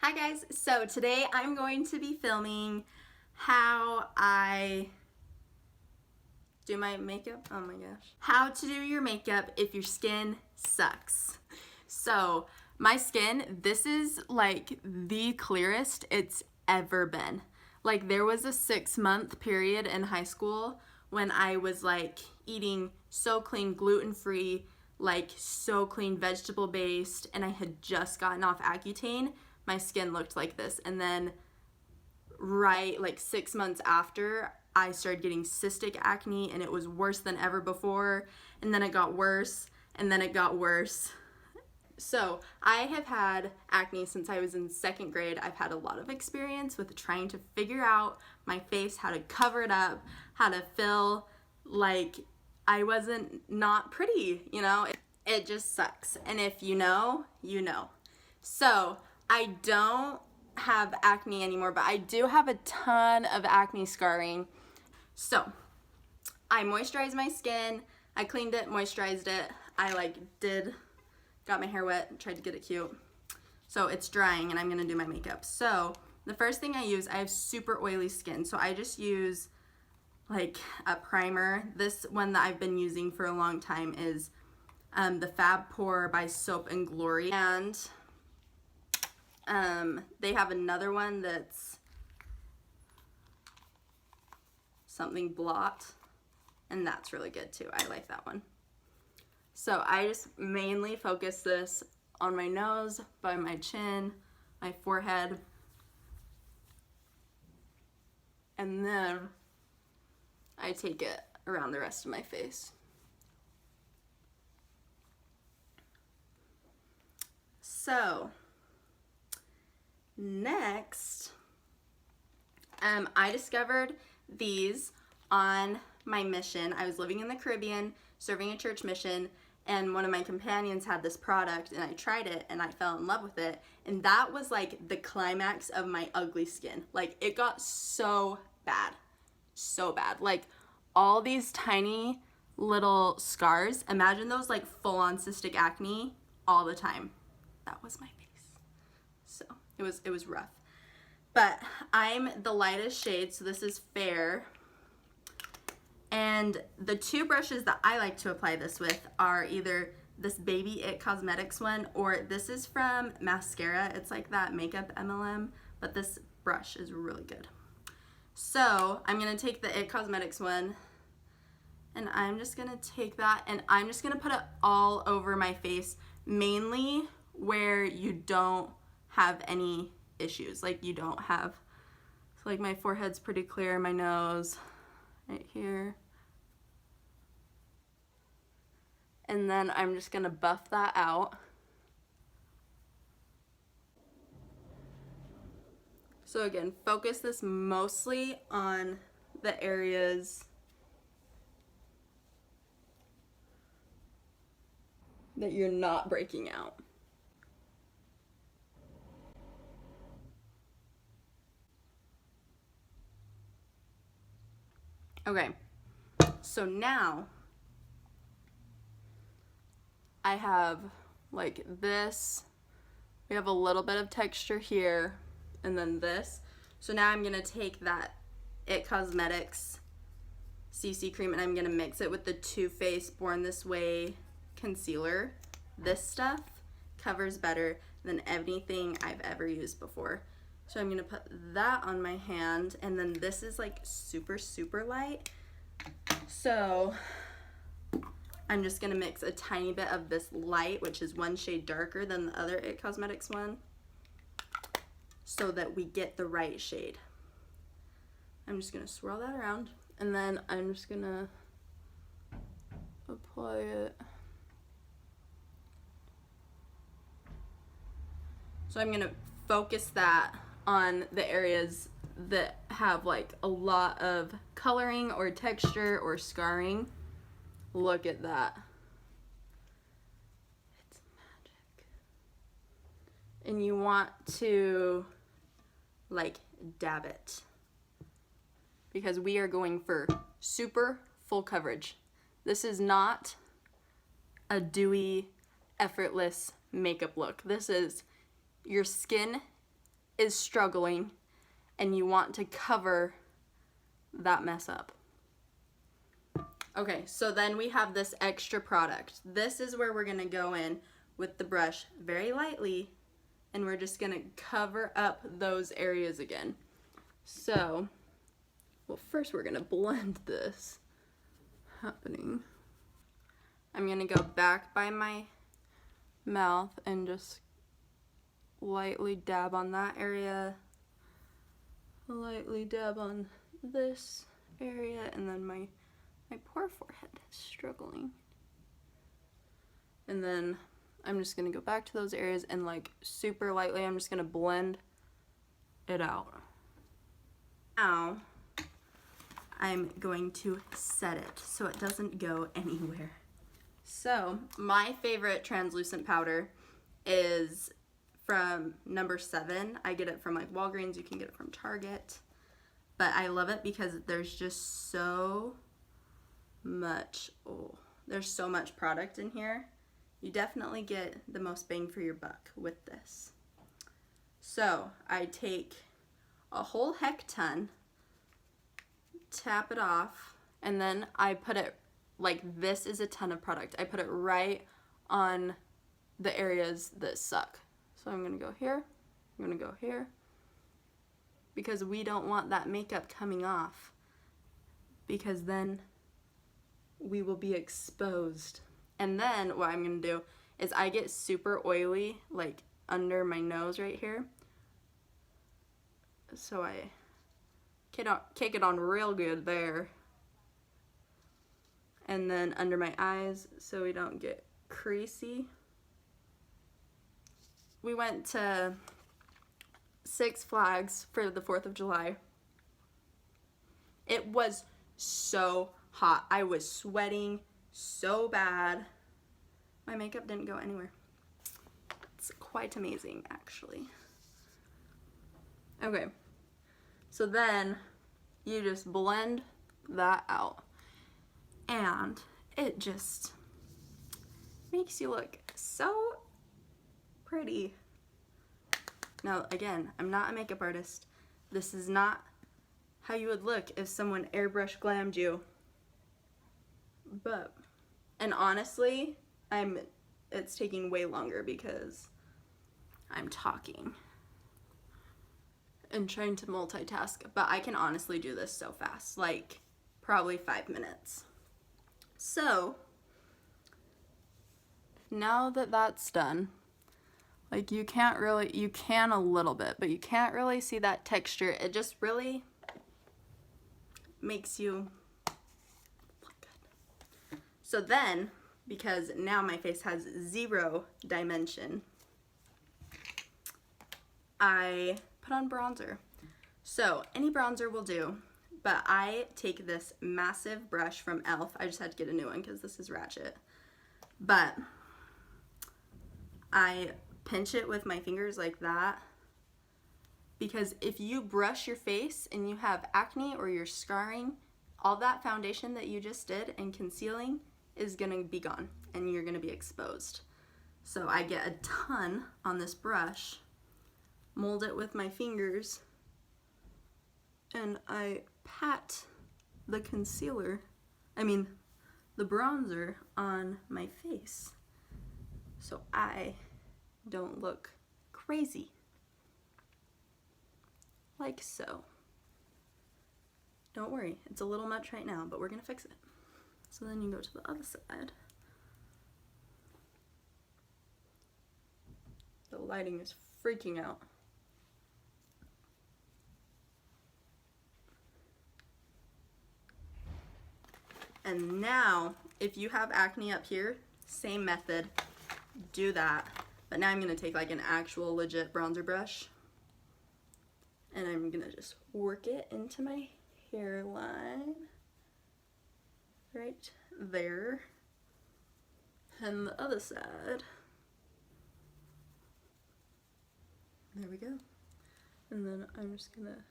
Hi guys, so today I'm going to be filming how I do my makeup. Oh my gosh. How to do your makeup if your skin sucks. So my skin, this is like the clearest it's ever been. Like there was a 6-month period in high school when I was like eating so clean, gluten-free, like so clean, vegetable based, and I had just gotten off Accutane. My skin looked like this, and then right like 6 months after, I started getting cystic acne, and it was worse than ever before, and then it got worse, and then it got worse. So I have had acne since I was in 2nd grade. I've had a lot of experience with trying to figure out my face, how to cover it up, how to fill like I wasn't not pretty, you know? It just sucks. And if you know, you know. So I don't have acne anymore, but I do have a ton of acne scarring. So I moisturized my skin. I cleaned it, moisturized it. I got my hair wet, tried to get it cute. So it's drying and I'm gonna do my makeup. So the first thing I use, I have super oily skin. So I just use like a primer. This one that I've been using for a long time is the Fab Pore by Soap and Glory. And they have another one that's something blot, and that's really good too. I like that one. So I just mainly focus this on my nose, by my chin, my forehead, and then I take it around the rest of my face. So next, I discovered these on my mission. I was living in the Caribbean, serving a church mission, and one of my companions had this product, and I tried it, and I fell in love with it, and that was like the climax of my ugly skin. Like, it got so bad, like all these tiny little scars. Imagine those like full-on cystic acne all the time. That was my face. So it was rough. But I'm the lightest shade, so this is fair. And the two brushes that I like to apply this with are either this Baby It Cosmetics one, or this is from Mascara. It's like that makeup MLM, but this brush is really good. So I'm gonna take the It Cosmetics one, and I'm just gonna take that, and I'm just gonna put it all over my face, mainly where you don't have any issues. Like you don't have, so like my forehead's pretty clear, my nose, right here. And then I'm just gonna buff that out. So again, focus this mostly on the areas that you're not breaking out. Okay, so now I have like this, we have a little bit of texture here, and then this. So now I'm gonna take that It Cosmetics CC cream, and I'm gonna mix it with the Too Faced Born This Way concealer. This stuff covers better than anything I've ever used before. So I'm gonna put that on my hand, and then this is like super, super light. So I'm just gonna mix a tiny bit of this light, which is one shade darker than the other It Cosmetics one, so that we get the right shade. I'm just gonna swirl that around, and then I'm just gonna apply it. So I'm gonna focus that on the areas that have like a lot of coloring or texture or scarring. Look at that. It's magic. And you want to like dab it, because we are going for super full coverage. This is not a dewy, effortless makeup look. This is your skin is struggling and you want to cover that mess up. Okay, so then we have this extra product. This is where we're gonna go in with the brush very lightly, and we're just gonna cover up those areas again. So, well, first we're gonna blend this happening. I'm gonna go back by my mouth and just lightly dab on that area, lightly dab on this area, and then my poor forehead is struggling. And then I'm just gonna go back to those areas and like super lightly, I'm just gonna blend it out. Now, I'm going to set it so it doesn't go anywhere. So, my favorite translucent powder is from number 7. I get it from like Walgreens, you can get it from Target. But I love it because there's just so much, there's so much product in here. You definitely get the most bang for your buck with this. So I take a whole heck ton, tap it off, and then I put it, like this is a ton of product. I put it right on the areas that suck. So I'm gonna go here, I'm gonna go here, because we don't want that makeup coming off, because then we will be exposed. And then what I'm gonna do is I get super oily like under my nose right here. So I kick it on real good there. And then under my eyes so we don't get creasy. We went to Six Flags for the 4th of July. It was so hot. I was sweating so bad. My makeup didn't go anywhere. It's quite amazing, actually. Okay, so then you just blend that out, and it just makes you look so pretty. Now, again, I'm not a makeup artist. This is not how you would look if someone airbrush glammed you. But, and honestly, it's taking way longer because I'm talking and trying to multitask, but I can honestly do this so fast, like probably 5 minutes. So, now that that's done, like you can a little bit, but you can't really see that texture. It just really makes you look good. So then, because now my face has 0 dimension, I put on bronzer. So any bronzer will do, but I take this massive brush from e.l.f. I just had to get a new one because this is ratchet. But I pinch it with my fingers like that, because if you brush your face and you have acne or you're scarring, all that foundation that you just did and concealing is gonna be gone and you're gonna be exposed. So I get a ton on this brush, mold it with my fingers, and I pat the the bronzer on my face so I don't look crazy. Like so. Don't worry, it's a little much right now, but we're gonna fix it. So then you go to the other side. The lighting is freaking out. And now, if you have acne up here, same method, do that. But now I'm gonna take like an actual legit bronzer brush, and I'm gonna just work it into my hairline, right there, and the other side. There we go. And then I'm just gonna,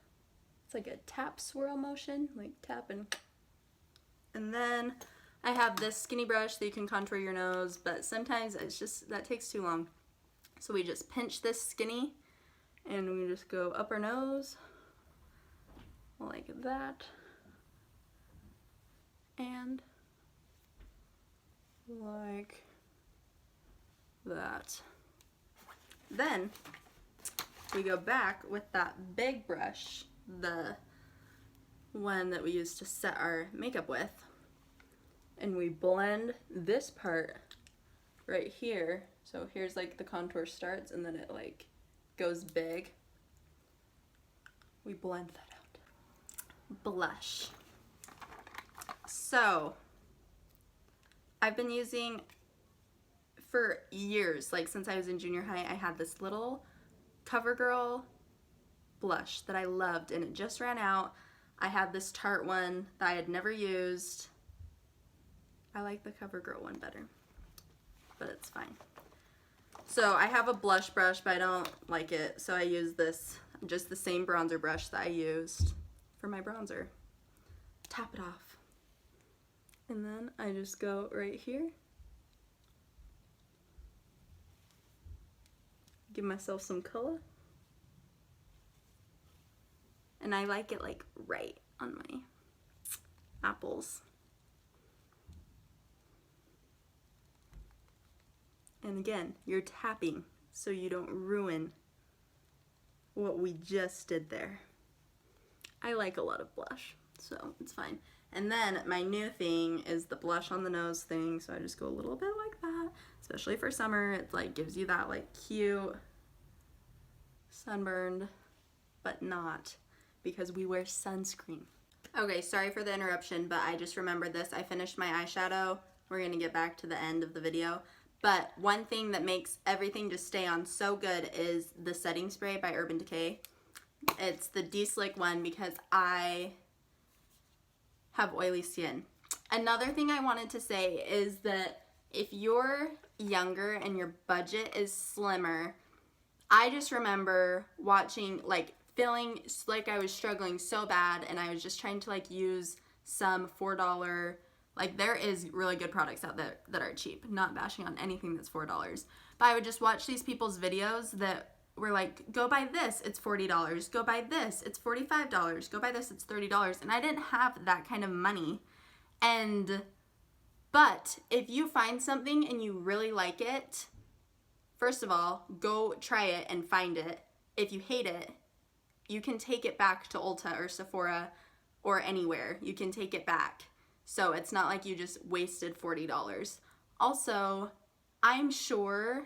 it's like a tap swirl motion, like tapping. And then I have this skinny brush that you can contour your nose, but sometimes it's just, that takes too long. So we just pinch this skinny And we just go up our nose like that. And like that. Then we go back with that big brush, the one that we use to set our makeup with, and we blend this part right here. So here's like the contour starts and then it like goes big. We blend that out. Blush. So I've been using for years, like since I was in junior high, I had this little CoverGirl blush that I loved and it just ran out. I had this Tarte one that I had never used. I like the CoverGirl one better, but it's fine. So I have a blush brush, but I don't like it, so I use this, just the same bronzer brush that I used for my bronzer. Tap it off. And then I just go right here. Give myself some color. And I like it like right on my apples. And again, you're tapping so you don't ruin what we just did there. I like a lot of blush, so it's fine. And then my new thing is the blush on the nose thing, so I just go a little bit like that, especially for summer. It like gives you that like cute sunburned, but not, because we wear sunscreen. Okay, sorry for the interruption, but I just remembered this. I finished my eyeshadow. We're gonna get back to the end of the video. But one thing that makes everything just stay on so good is the setting spray by Urban Decay. It's the De-Slick one because I have oily skin. Another thing I wanted to say is that if you're younger and your budget is slimmer, I just remember watching, like feeling like I was struggling so bad and I was just trying to like use some $4, like there is really good products out there that are cheap, not bashing on anything that's $4, but I would just watch these people's videos that were like, go buy this, it's $40, go buy this, it's $45, go buy this, it's $30, and I didn't have that kind of money. But if you find something and you really like it, first of all, go try it and find it. If you hate it, you can take it back to Ulta or Sephora or anywhere. You can take it back. So it's not like you just wasted $40. Also, I'm sure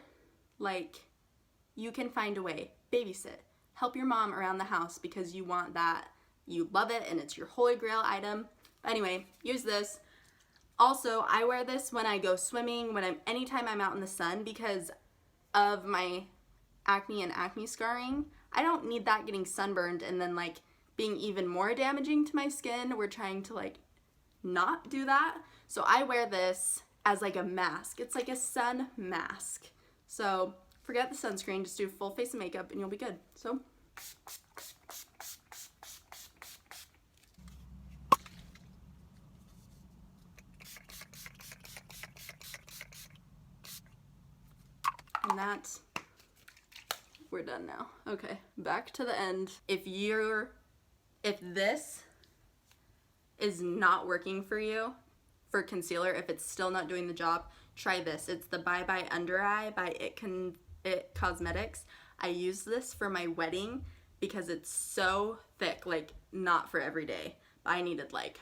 like you can find a way. Babysit. Help your mom around the house because you want that. You love it and it's your holy grail item. Anyway, use this. Also, I wear this when I go swimming, anytime I'm out in the sun because of my acne and acne scarring. I don't need that getting sunburned and then like being even more damaging to my skin. We're trying to like not do that. So I wear this as like a mask. It's like a sun mask. So forget the sunscreen, just do full face of makeup and you'll be good. So and that's, we're done now. Okay, back to the end. If this is not working for you for concealer, if it's still not doing the job, try this. It's the Bye Bye Under Eye by It Cosmetics. I use this for my wedding because it's so thick, like not for every day, but I needed like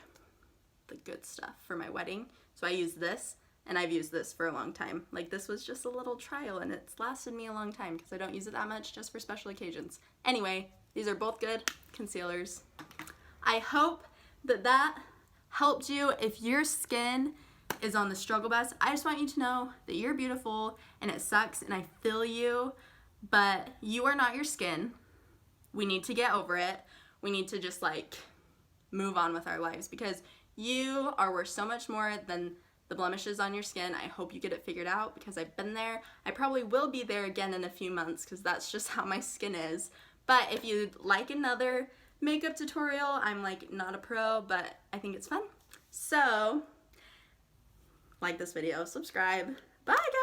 the good stuff for my wedding. So I use this, and I've used this for a long time. Like this was just a little trial and it's lasted me a long time because I don't use it that much, just for special occasions. Anyway, these are both good concealers. I hope that helped you. If your skin is on the struggle bus, I just want you to know that you're beautiful and it sucks and I feel you, but you are not your skin. We need to get over it. We need to just like move on with our lives because you are worth so much more than the blemishes on your skin. I hope you get it figured out because I've been there. I probably will be there again in a few months because that's just how my skin is. But if you'd like another makeup tutorial, I'm like not a pro, but I think it's fun. So like this video, subscribe. Bye guys!